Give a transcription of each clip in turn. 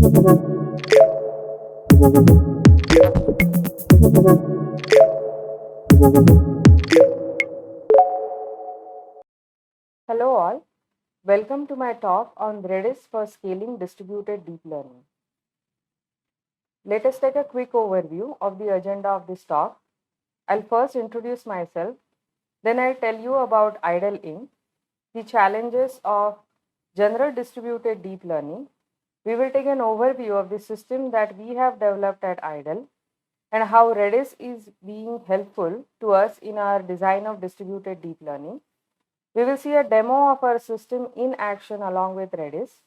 Hello all, welcome to my talk on Redis for scaling distributed deep learning. Let us take a quick overview of the agenda of this talk. I'll first introduce myself, then I'll tell you about IDLE Inc., the challenges of general distributed deep learning. We will take an overview of the system that we have developed at IDLE and how Redis is being helpful to us in our design of distributed deep learning. We will see a demo of our system in action along with Redis,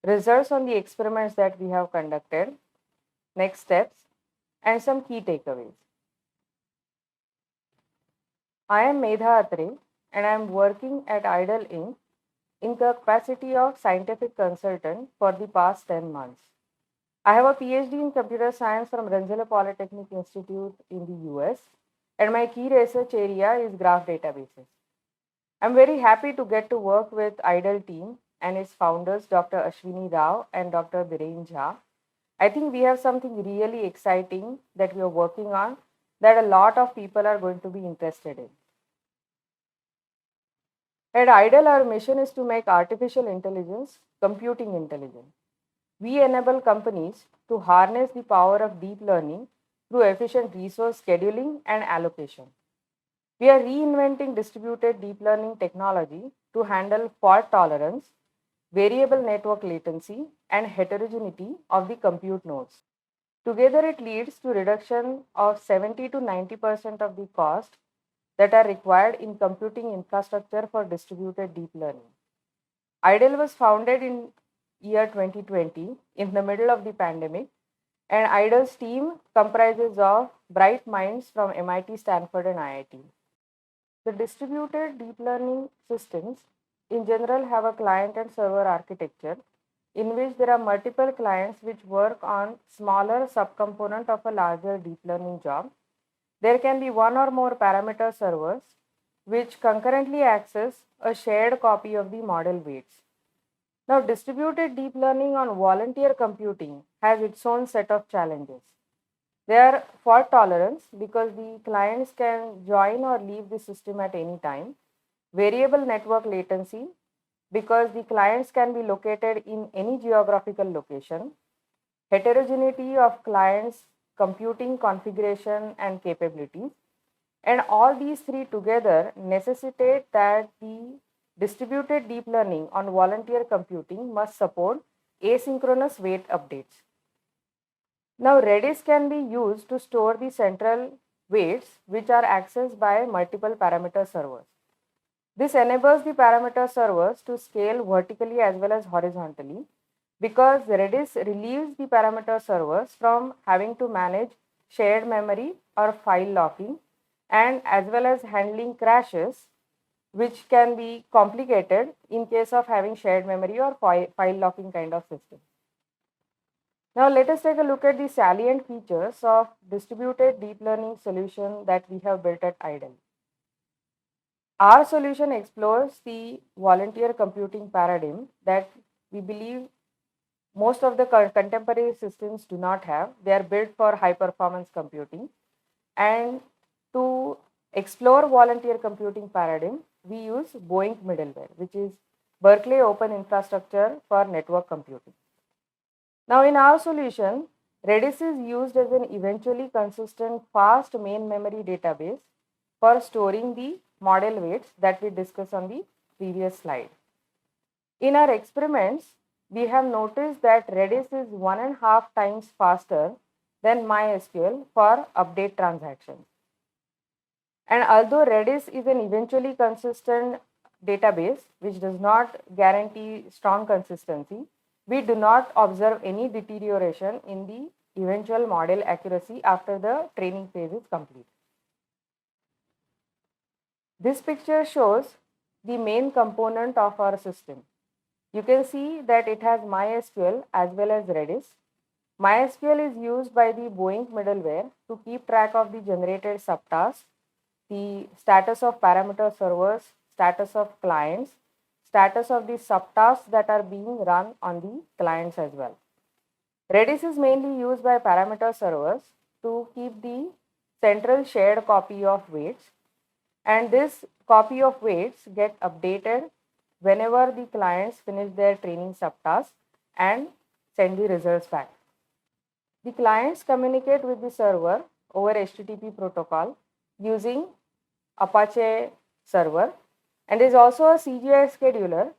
results on the experiments that we have conducted, next steps, and some key takeaways. I am Medha Atre and I am working at IDLE Inc. in the capacity of scientific consultant for the past 10 months. I have a PhD in computer science from Rensselaer Polytechnic Institute in the US, and my key research area is graph databases. I'm very happy to get to work with IDLE team and its founders, Dr. Ashwini Rao and Dr. Biren Jha. I think we have something really exciting that we are working on that a lot of people are going to be interested in. At IDLE, our mission is to make artificial intelligence computing intelligent. We enable companies to harness the power of deep learning through efficient resource scheduling and allocation. We are reinventing distributed deep learning technology to handle fault tolerance, variable network latency, and heterogeneity of the compute nodes. Together, it leads to reduction of 70 to 90% of the cost that are required in computing infrastructure for distributed deep learning. IDLE was founded in year 2020 in the middle of the pandemic, and IDLE's team comprises of bright minds from MIT, Stanford, and IIT. The distributed deep learning systems in general have a client and server architecture in which there are multiple clients which work on smaller subcomponent of a larger deep learning job. There can be one or more parameter servers which concurrently access a shared copy of the model weights. Now, distributed deep learning on volunteer computing has its own set of challenges. There are fault tolerance because the clients can join or leave the system at any time, variable network latency because the clients can be located in any geographical location, heterogeneity of clients' computing configuration and capabilities, and all these three together necessitate that the distributed deep learning on volunteer computing must support asynchronous weight updates. Now, Redis can be used to store the central weights which are accessed by multiple parameter servers. This enables the parameter servers to scale vertically as well as horizontally because Redis relieves the parameter servers from having to manage shared memory or file locking and as well as handling crashes, which can be complicated in case of having shared memory or file locking kind of system. Now let us take a look at the salient features of distributed deep learning solution that we have built at IDLE. Our solution explores the volunteer computing paradigm that we believe most of the contemporary systems do not have. They are built for high performance computing. And to explore volunteer computing paradigm, we use BOINC middleware, which is Berkeley Open Infrastructure for Network Computing. Now in our solution, Redis is used as an eventually consistent fast main memory database for storing the model weights that we discussed on the previous slide. In our experiments, we have noticed that Redis is 1.5 times faster than MySQL for update transactions. And although Redis is an eventually consistent database, which does not guarantee strong consistency, we do not observe any deterioration in the eventual model accuracy after the training phase is complete. This picture shows the main component of our system. You can see that it has MySQL as well as Redis. MySQL is used by the BOINC middleware to keep track of the generated subtasks, the status of parameter servers, status of clients, status of the subtasks that are being run on the clients as well. Redis is mainly used by parameter servers to keep the central shared copy of weights, and this copy of weights get updated whenever the clients finish their training subtask and send the results back. The clients communicate with the server over HTTP protocol using Apache server, and there is also a CGI scheduler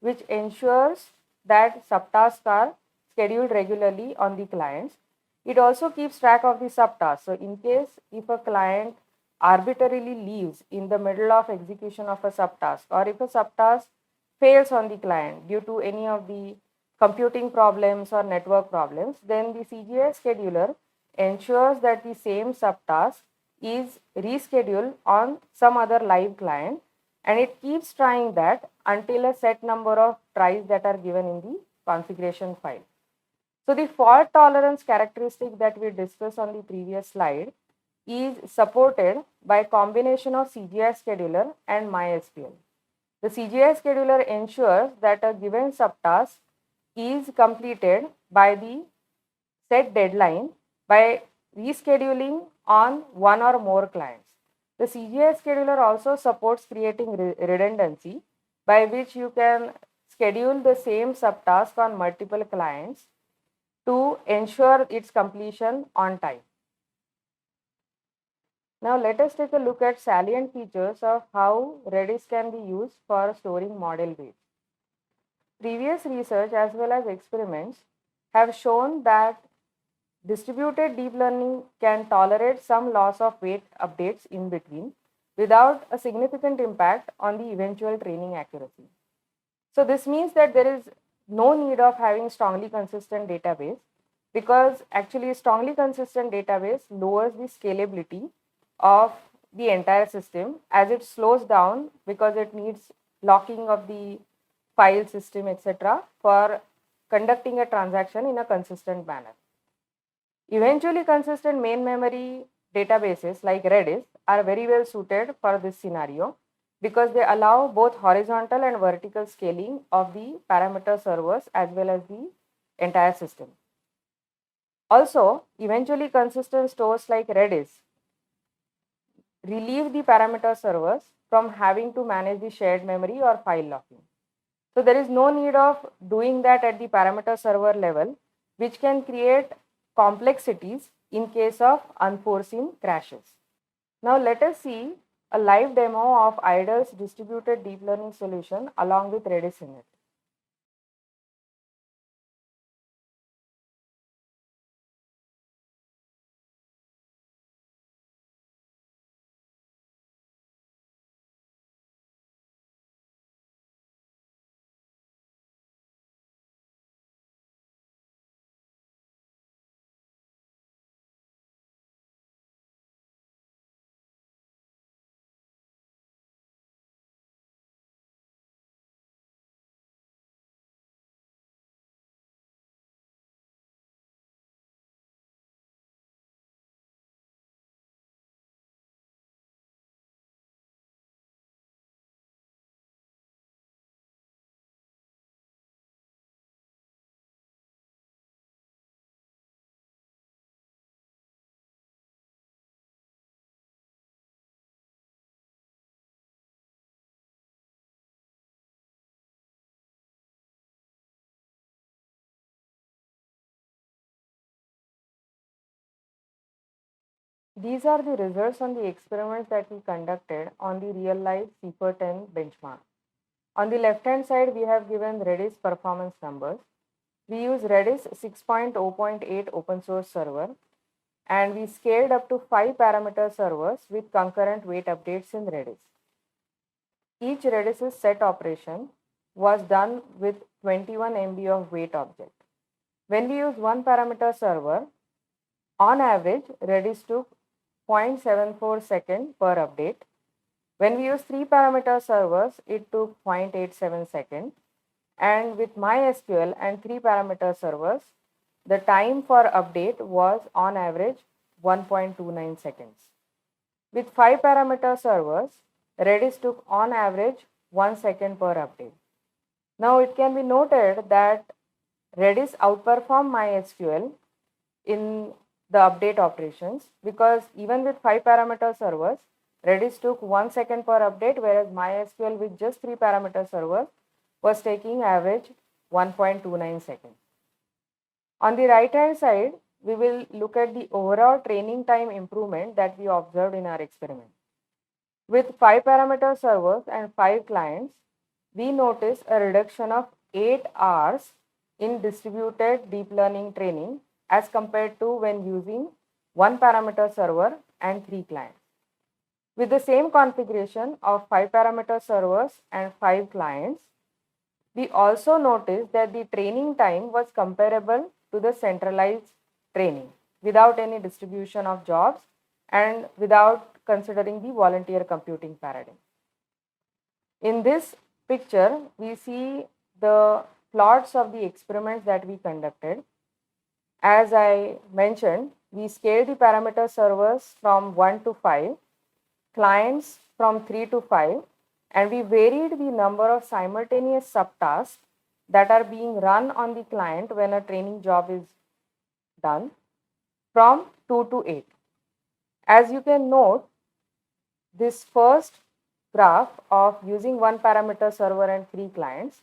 which ensures that subtasks are scheduled regularly on the clients. It also keeps track of the subtasks. So in case if a client arbitrarily leaves in the middle of execution of a subtask, or if a subtask fails on the client due to any of the computing problems or network problems, then the CGI scheduler ensures that the same subtask is rescheduled on some other live client, and it keeps trying that until a set number of tries that are given in the configuration file. So the fault tolerance characteristic that we discussed on the previous slide is supported by combination of CGI scheduler and MySQL. The CGI scheduler ensures that a given subtask is completed by the set deadline by rescheduling on one or more clients. The CGI scheduler also supports creating redundancy, by which you can schedule the same subtask on multiple clients to ensure its completion on time. Now let us take a look at salient features of how Redis can be used for storing model weights. Previous research as well as experiments have shown that distributed deep learning can tolerate some loss of weight updates in between without a significant impact on the eventual training accuracy. So this means that there is no need of having strongly consistent database, because actually a strongly consistent database lowers the scalability of the entire system as it slows down, because it needs locking of the file system, etc., for conducting a transaction in a consistent manner. Eventually consistent main memory databases like Redis are very well suited for this scenario, because they allow both horizontal and vertical scaling of the parameter servers as well as the entire system. Also, eventually consistent stores like Redis relieve the parameter servers from having to manage the shared memory or file locking. So there is no need of doing that at the parameter server level, which can create complexities in case of unforeseen crashes. Now let us see a live demo of IDLE's distributed deep learning solution along with Redis in it. These are the results on the experiments that we conducted on the real life CIFAR 10 benchmark. On the left hand side, we have given Redis performance numbers. We use Redis 6.0.8 open source server, and we scaled up to 5 parameter servers with concurrent weight updates in Redis. Each Redis's set operation was done with 21 MB of weight object. When we use one parameter server, on average, Redis took 0.74 second per update. When we use 3 parameter servers, it took 0.87 second. And with MySQL and 3 parameter servers, the time for update was on average 1.29 seconds. With 5 parameter servers, Redis took on average 1 second per update. Now it can be noted that Redis outperformed MySQL in the update operations, because even with 5 parameter servers, Redis took 1 second per update, whereas MySQL with just 3 parameter servers was taking average 1.29 seconds. On the right hand side, we will look at the overall training time improvement that we observed in our experiment. With 5 parameter servers and 5 clients, we notice a reduction of 8 hours in distributed deep learning training as compared to when using 1 parameter server and 3 clients. With the same configuration of 5 parameter servers and 5 clients, we also noticed that the training time was comparable to the centralized training without any distribution of jobs and without considering the volunteer computing paradigm. In this picture, we see the plots of the experiments that we conducted. As I mentioned, we scaled the parameter servers from 1 to 5, clients from 3 to 5, and we varied the number of simultaneous subtasks that are being run on the client when a training job is done from 2 to 8. As you can note, this first graph of using 1 parameter server and 3 clients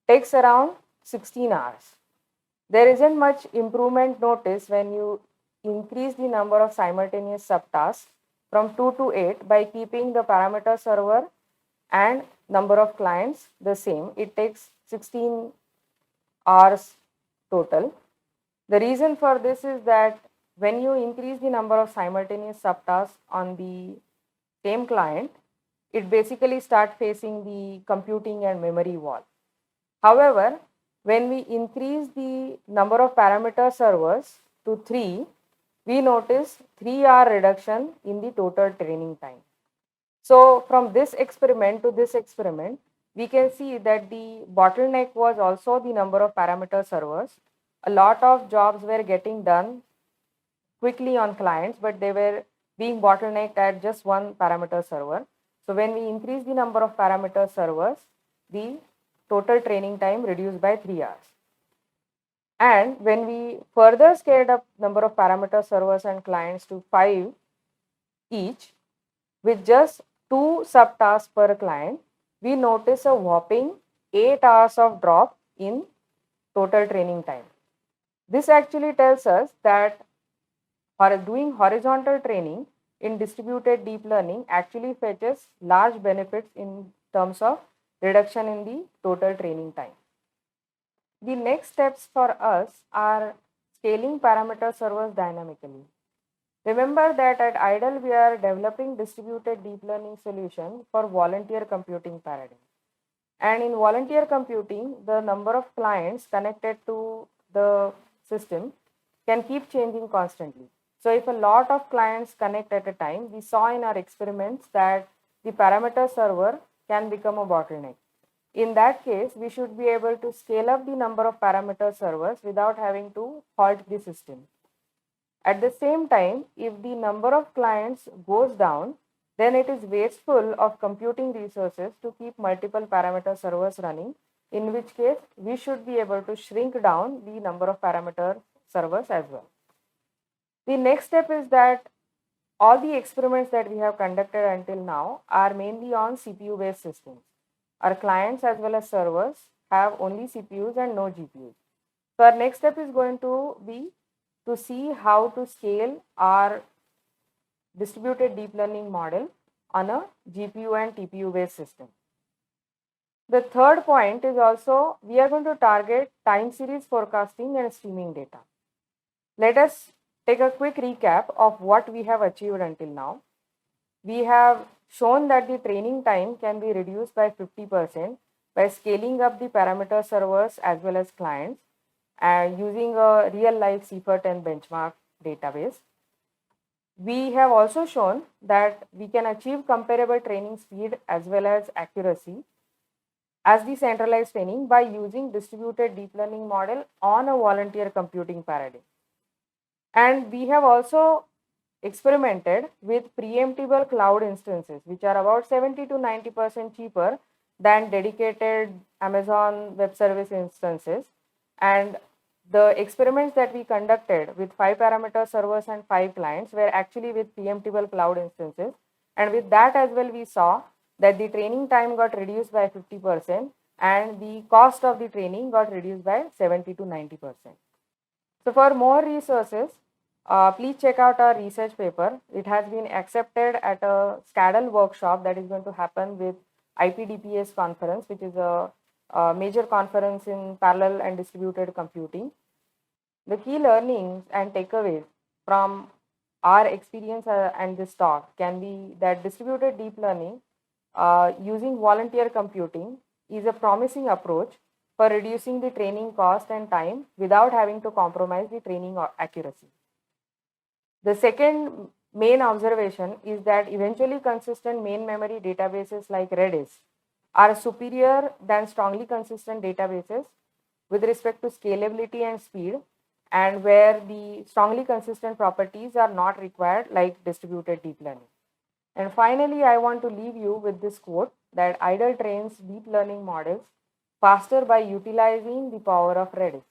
takes around 16 hours. There isn't much improvement noticed when you increase the number of simultaneous subtasks from 2 to 8 by keeping the parameter server and number of clients the same. It takes 16 hours total. The reason for this is that when you increase the number of simultaneous subtasks on the same client, it basically starts facing the computing and memory wall. However, when we increase the number of parameter servers to 3, we notice 3-hour reduction in the total training time. So from this experiment to this experiment, we can see that the bottleneck was also the number of parameter servers. A lot of jobs were getting done quickly on clients, but they were being bottlenecked at just 1 parameter server. So when we increase the number of parameter servers, the total training time reduced by 3 hours. And when we further scaled up number of parameter servers and clients to 5 each, with just 2 subtasks per client, we notice a whopping 8 hours of drop in total training time. This actually tells us that doing horizontal training in distributed deep learning actually fetches large benefits in terms of reduction in the total training time. The next steps for us are scaling parameter servers dynamically. Remember that at IDLE we are developing distributed deep learning solution for volunteer computing paradigm. And in volunteer computing, the number of clients connected to the system can keep changing constantly. So if a lot of clients connect at a time, we saw in our experiments that the parameter server can become a bottleneck. In that case, we should be able to scale up the number of parameter servers without having to halt the system. At the same time, if the number of clients goes down, then it is wasteful of computing resources to keep multiple parameter servers running, in which case we should be able to shrink down the number of parameter servers as well. The next step is that all the experiments that we have conducted until now are mainly on CPU based systems. Our clients as well as servers have only CPUs and no GPUs. So our next step is going to be to see how to scale our distributed deep learning model on a GPU and TPU based system. The third point is also we are going to target time series forecasting and streaming data. Let us take a quick recap of what we have achieved until now. We have shown that the training time can be reduced by 50% by scaling up the parameter servers as well as clients and using a real life CIFAR10 benchmark database. We have also shown that we can achieve comparable training speed as well as accuracy as the centralized training by using distributed deep learning model on a volunteer computing paradigm. And we have also experimented with preemptible cloud instances, which are about 70 to 90% cheaper than dedicated Amazon Web Service instances. And the experiments that we conducted with 5-parameter servers and 5 clients were actually with preemptible cloud instances. And with that as well, we saw that the training time got reduced by 50% and the cost of the training got reduced by 70 to 90%. So for more resources, please check out our research paper. It has been accepted at a SCADAL workshop that is going to happen with IPDPS conference, which is a major conference in parallel and distributed computing. The key learnings and takeaways from our experience and this talk can be that distributed deep learning using volunteer computing is a promising approach for reducing the training cost and time without having to compromise the training accuracy. The second main observation is that eventually consistent main memory databases like Redis are superior than strongly consistent databases with respect to scalability and speed, and where the strongly consistent properties are not required like distributed deep learning. And finally, I want to leave you with this quote that IDLE trains deep learning models faster by utilizing the power of Redis.